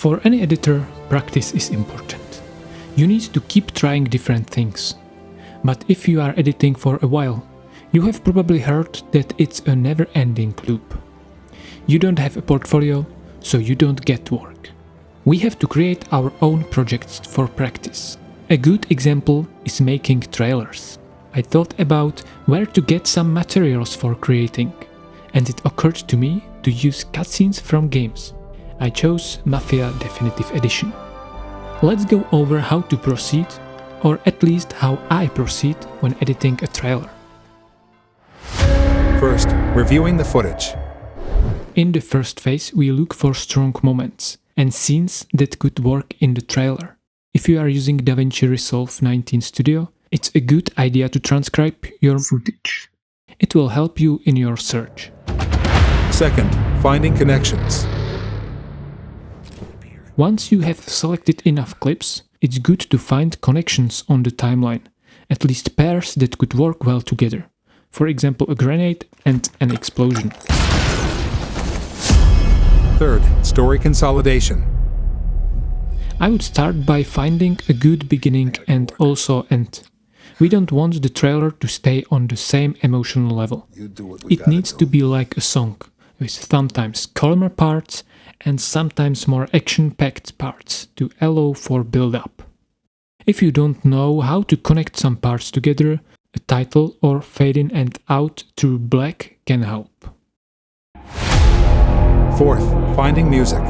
For any editor, practice is important. You need to keep trying different things. But if you are editing for a while, you have probably heard that it's a never-ending loop. You don't have a portfolio, so you don't get work. We have to create our own projects for practice. A good example is making trailers. I thought about where to get some materials for creating, and it occurred to me to use cutscenes from games. I chose Mafia Definitive Edition. Let's go over how to proceed, or at least how I proceed when editing a trailer. First, reviewing the footage. In the first phase, we look for strong moments and scenes that could work in the trailer. If you are using DaVinci Resolve 19 Studio, it's a good idea to transcribe your footage. It will help you in your search. Second, finding connections. Once you have selected enough clips, it's good to find connections on the timeline, at least pairs that could work well together. For example, a grenade and an explosion. Third, story consolidation. I would start by finding a good beginning and also end. We don't want the trailer to stay on the same emotional level. It needs to be like a song, with sometimes calmer parts and sometimes more action-packed parts to allow for build-up. If you don't know how to connect some parts together, a title or fade in and out through black can help. Fourth, finding music.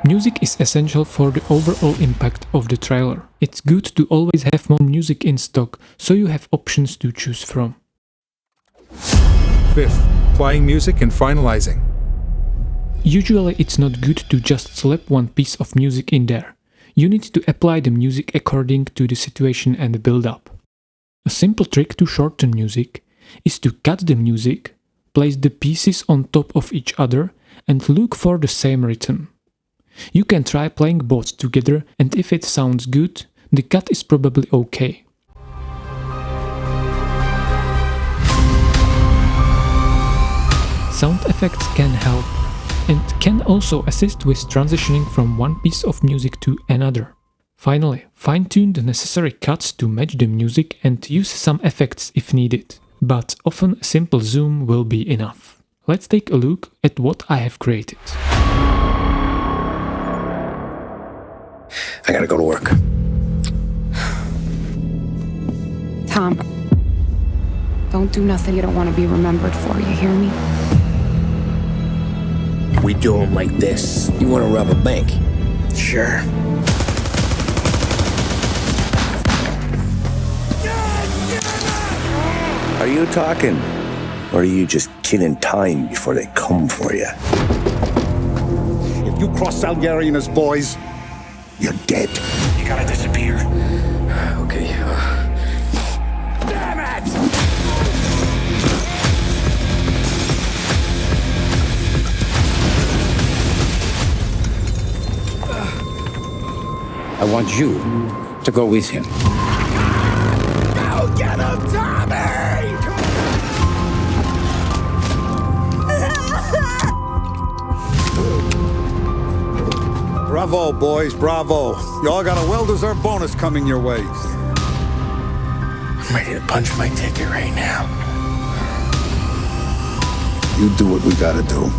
Music is essential for the overall impact of the trailer. It's good to always have more music in stock, so you have options to choose from. Fifth, playing music and finalizing. Usually it's not good to just slap one piece of music in there. You need to apply the music according to the situation and build up. A simple trick to shorten music is to cut the music, place the pieces on top of each other, and look for the same rhythm. You can try playing both together, and if it sounds good, the cut is probably okay. Sound effects can help, and can also assist with transitioning from one piece of music to another. Finally, fine-tune the necessary cuts to match the music and use some effects if needed, but often a simple zoom will be enough. Let's take a look at what I have created. I gotta go to work. Tom, don't do nothing you don't want to be remembered for, you hear me? We do them like this. You wanna rob a bank? Sure. Are you talking? Or are you just killing time before they come for you? If you cross Salieri and his boys, you're dead. You gotta disappear. Okay. Damn it! I want you to go with him. Go get him, Tommy! Bravo, boys, bravo. You all got a well-deserved bonus coming your way. I'm ready to punch my ticket right now. You do what we gotta do.